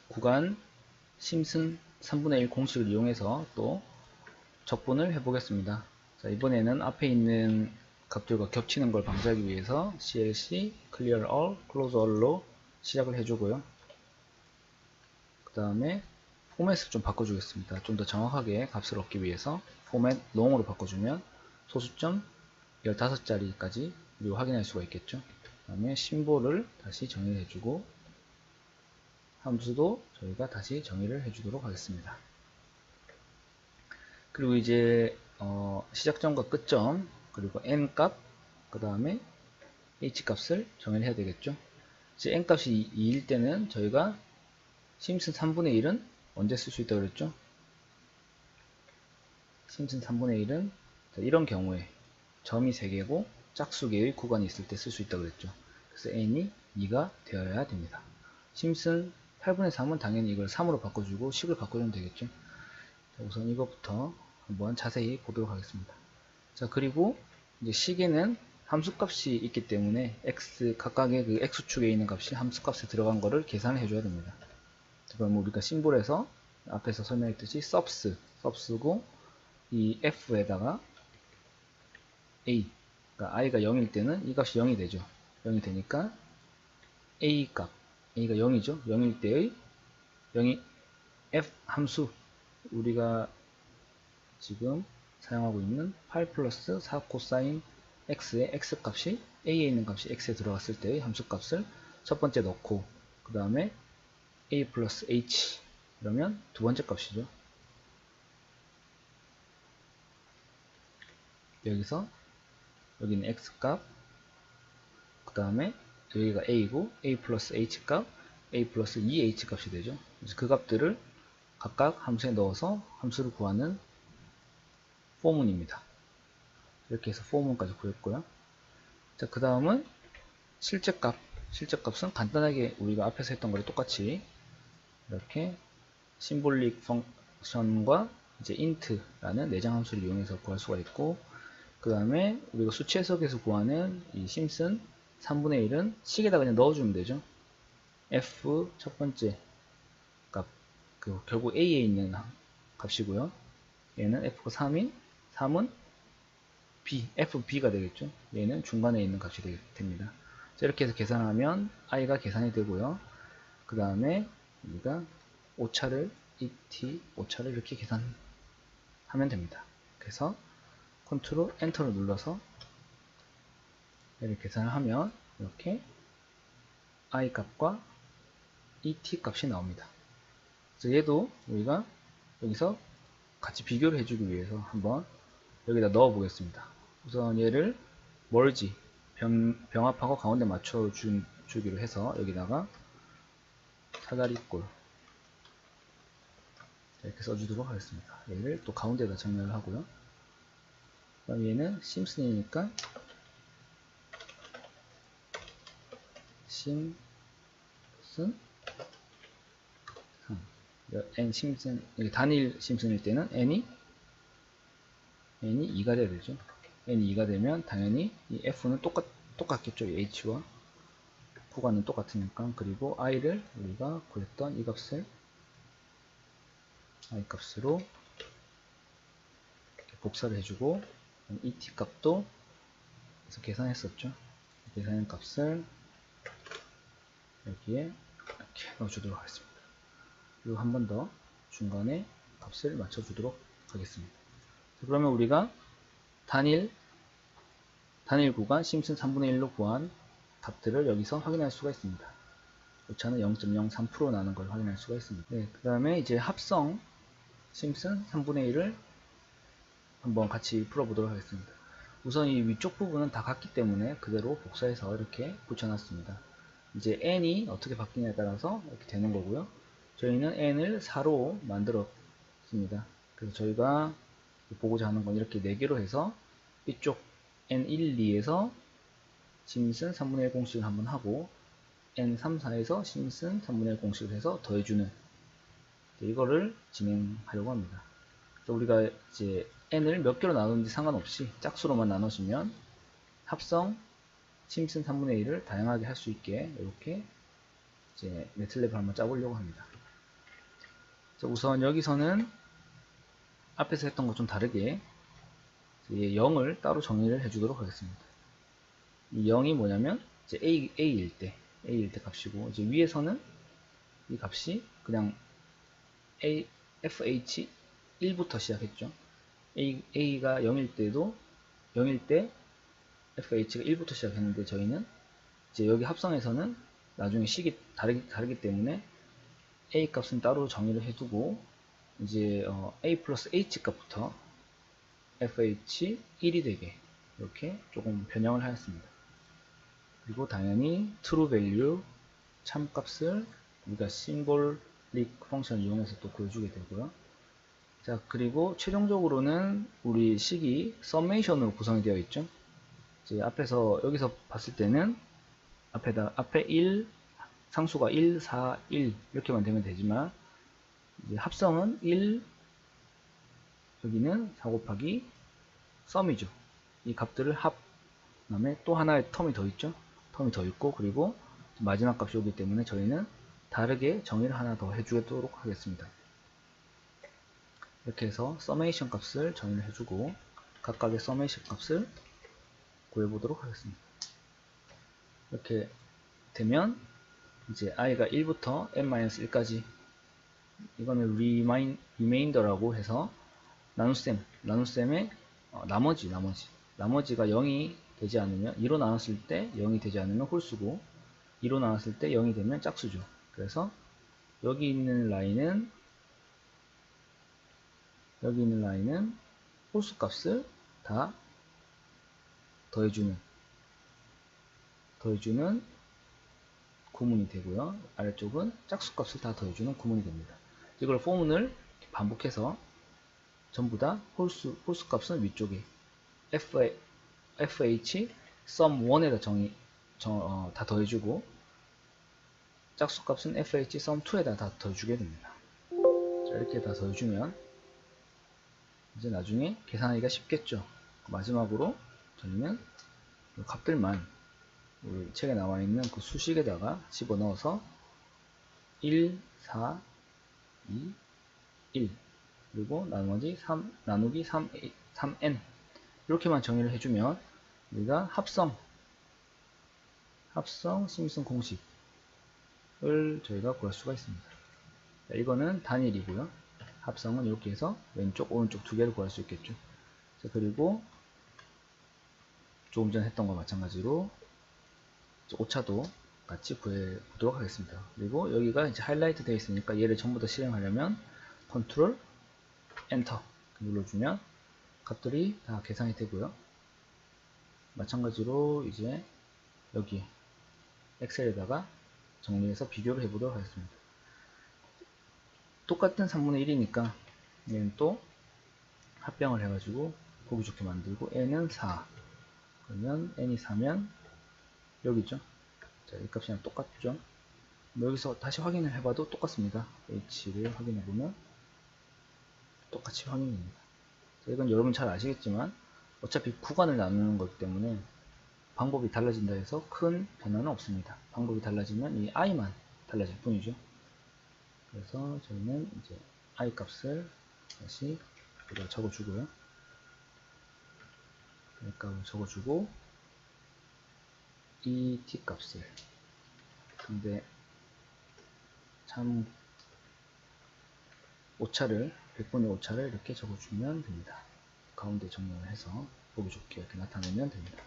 구간 심슨 3분의 1 공식을 이용해서 또 적분을 해보겠습니다. 자, 이번에는 앞에 있는 값들과 겹치는 걸 방지하기 위해서 CLC, Clear All, Close All로 시작을 해주고요. 그 다음에 포맷을 좀 바꿔주겠습니다. 좀 더 정확하게 값을 얻기 위해서 포맷 long으로 바꿔주면 소수점 15자리까지 그리고 확인할 수가 있겠죠. 그 다음에 심볼을 다시 정의를 해주고 함수도 저희가 다시 정의를 해주도록 하겠습니다. 그리고 이제 시작점과 끝점 그리고 n값 그 다음에 h값을 정의를 해야 되겠죠. 이제 n값이 2일 때는 저희가 심슨 3분의 1은 언제 쓸 수 있다고 그랬죠? 심슨 3분의 1은 이런 경우에 점이 3개고 짝수개의 구간이 있을 때 쓸 수 있다고 그랬죠. 그래서 n이 2가 되어야 됩니다. 심슨 8분의 3은 당연히 이걸 3으로 바꿔주고 식을 바꿔주면 되겠죠. 자, 우선 이것부터 한번 자세히 보도록 하겠습니다. 자, 그리고 이제 식에는 함수값이 있기 때문에 x 각각의 그 x축에 있는 값이 함수값에 들어간 거를 계산을 해줘야 됩니다. 그럼 우리가 심볼에서 앞에서 설명했듯이 subs고 이 f에다가 a, 그러니까 i가 0일 때는 이 값이 0이 되죠. 0이 되니까 a 값, a가 0이죠. 0일 때의 0이 f 함수, 우리가 지금 사용하고 있는 8 플러스 4 코사인 x의 x값이 a에 있는 값이 x에 들어갔을 때의 함수값을 첫 번째 넣고 그 다음에 a 플러스 h 그러면 두 번째 값이죠. 여기서 여기는 x값 그 다음에 여기가 a고 a 플러스 h값 a 플러스 2h 값이 되죠. 그래서 그 값들을 각각 함수에 넣어서 함수를 구하는 포문입니다. 이렇게 해서 포문까지 구했고요. 자, 그 다음은 실제값. 실제값은 간단하게 우리가 앞에서 했던 거랑 똑같이 이렇게 심볼릭 펑션과 이제 int라는 내장 함수를 이용해서 구할 수가 있고, 그 다음에 우리가 수치 해석에서 구하는 이 심슨 3분의 1은 식에다 그냥 넣어주면 되죠. f 첫 번째 값, 결국 a에 있는 값이고요. 얘는 f가 3인 3은 b, fb가 되겠죠. 얘는 중간에 있는 값이 됩니다. 자, 이렇게 해서 계산하면 i가 계산이 되고요. 그 다음에 우리가 오차를 오차를 이렇게 계산하면 됩니다. 그래서 컨트롤 엔터를 눌러서 얘를 계산을 하면 이렇게 i 값과 값이 나옵니다. 그래서 얘도 우리가 여기서 같이 비교를 해주기 위해서 한번 여기다 넣어 보겠습니다. 우선 얘를 멀지 병합하고 가운데 맞춰 주기로 해서 여기다가 사다리꼴 이렇게 써주도록 하겠습니다. 얘를 또 가운데다 정렬을 하고요. 그럼 얘는 심슨이니까 심슨 n 심슨, 단일 심슨일 때는 n이 2가 돼야 되죠. n이 2가 되면 당연히 이 f는 똑같겠죠. h와 구간은 똑같으니까. 그리고 i를 우리가 구했던 이 값을 i 값으로 이렇게 복사를 해주고 값도 계산했었죠. 계산한 값을 여기에 이렇게 넣어주도록 하겠습니다. 그리고 한 번 더 중간에 값을 맞춰주도록 하겠습니다. 그러면 우리가 단일 구간 심슨 3분의 1로 구한 값들을 여기서 확인할 수가 있습니다. 오차는 0.03% 나는 걸 확인할 수가 있습니다. 네, 그 다음에 이제 합성 심슨 3분의 1을 한번 같이 풀어보도록 하겠습니다. 우선 이 위쪽 부분은 다 같기 때문에 그대로 복사해서 이렇게 붙여놨습니다. 이제 n이 어떻게 바뀌냐에 따라서 이렇게 되는 거고요. 저희는 n을 4로 만들었습니다. 그래서 저희가 보고자 하는 건 이렇게 4개로 해서 이쪽 n1, 2에서 심슨 3분의 1 공식을 한번 하고 n3, 4에서 심슨 3분의 1 공식을 해서 더해주는 이거를 진행하려고 합니다. 그래서 우리가 이제 n을 몇 개로 나누는지 상관없이 짝수로만 나눠주면 합성 심슨 3분의 1을 다양하게 할 수 있게 이렇게 이제 매틀랩을 한번 짜보려고 합니다. 우선 여기서는 앞에서 했던 것 좀 다르게 0을 따로 정의를 해주도록 하겠습니다. 이 0이 뭐냐면 이제 A일 때 값이고, 이제 위에서는 이 값이 그냥 FH 1부터 시작했죠. A가 0일 때도 0일 때 FH가 1부터 시작했는데, 저희는 이제 여기 합성에서는 나중에 식이 다르기 때문에 A 값은 따로 정의를 해두고, 이제 A 플러스 H 값부터 FH 1이 되게 이렇게 조금 변형을 하였습니다. 그리고 당연히 true value 참값을 우리가 symbolic 펑션을 이용해서 또 구해주게 되고요. 자, 그리고 최종적으로는 우리 식이 summation으로 구성이 되어 있죠. 이제 여기서 봤을 때는 앞에 1, 상수가 1, 4, 1 이렇게만 되면 되지만, 이제 합성은 1, 여기는 4 곱하기 썸이죠. 이 값들을 그 다음에 또 하나의 텀이 더 있죠. 텀이 더 있고, 그리고 마지막 값이 오기 때문에 저희는 다르게 정의를 하나 더 해주도록 하겠습니다. 이렇게 해서 서메이션 값을 정의를 해주고 각각의 서메이션 값을 구해보도록 하겠습니다. 이렇게 되면 이제 i가 1부터 n-1까지, 이거는 리마인더라고 해서 나눗셈의 나머지가 0이 되지 않으면, 2로 나눴을 때 0이 되지 않으면 홀수고, 2로 나눴을 때 0이 되면 짝수죠. 그래서 여기 있는 라인은 홀수 값을 다 더해주는 구문이 되고요. 아래쪽은 짝수 값을 다 더해주는 구문이 됩니다. 이걸 포문을 반복해서 전부 다 홀수 값은 위쪽에 FH sum1에다 다 더해주고, 짝수 값은 FH sum2에다 다 더해주게 됩니다. 자, 이렇게 다 더해주면 이제 나중에 계산하기가 쉽겠죠. 마지막으로 저희는 이 값들만 우리 책에 나와 있는 그 수식에다가 집어넣어서 1, 4, 2, 1 그리고 나머지 3 나누기 3n 이렇게만 정의를 해주면 우리가 합성 심슨 공식을 저희가 구할 수가 있습니다. 자, 이거는 단일이고요. 합성은 이렇게 해서 왼쪽 오른쪽 두 개를 구할 수 있겠죠. 자, 그리고 조금 전에 했던 거 마찬가지로 오차도 같이 구해보도록 하겠습니다. 그리고 여기가 이제 하이라이트 되어 있으니까 얘를 전부 다 실행하려면 컨트롤 엔터 눌러주면 값들이 다 계산이 되고요. 마찬가지로 이제 여기 엑셀에다가 정리해서 비교를 해보도록 하겠습니다. 똑같은 3분의 1이니까 얘는 또 합병을 해가지고 보기 좋게 만들고, n은 4 그러면 n이 4면 여기죠. 자, 이 값이랑 똑같죠. 여기서 다시 확인을 해봐도 똑같습니다. h를 확인해보면 똑같이 확인됩니다. 자, 이건 여러분 잘 아시겠지만 어차피 구간을 나누는 것 때문에 방법이 달라진다 해서 큰 변화는 없습니다. 방법이 달라지면 이 i만 달라질 뿐이죠. 그래서 저희는 이제 i 값을 다시 여기다 적어주고요. i 값을 적어주고 이 t 값을, 근데 참 오차를 100분의 오차를 이렇게 적어주면 됩니다. 가운데 정렬을 해서 보기 좋게 이렇게 나타내면 됩니다.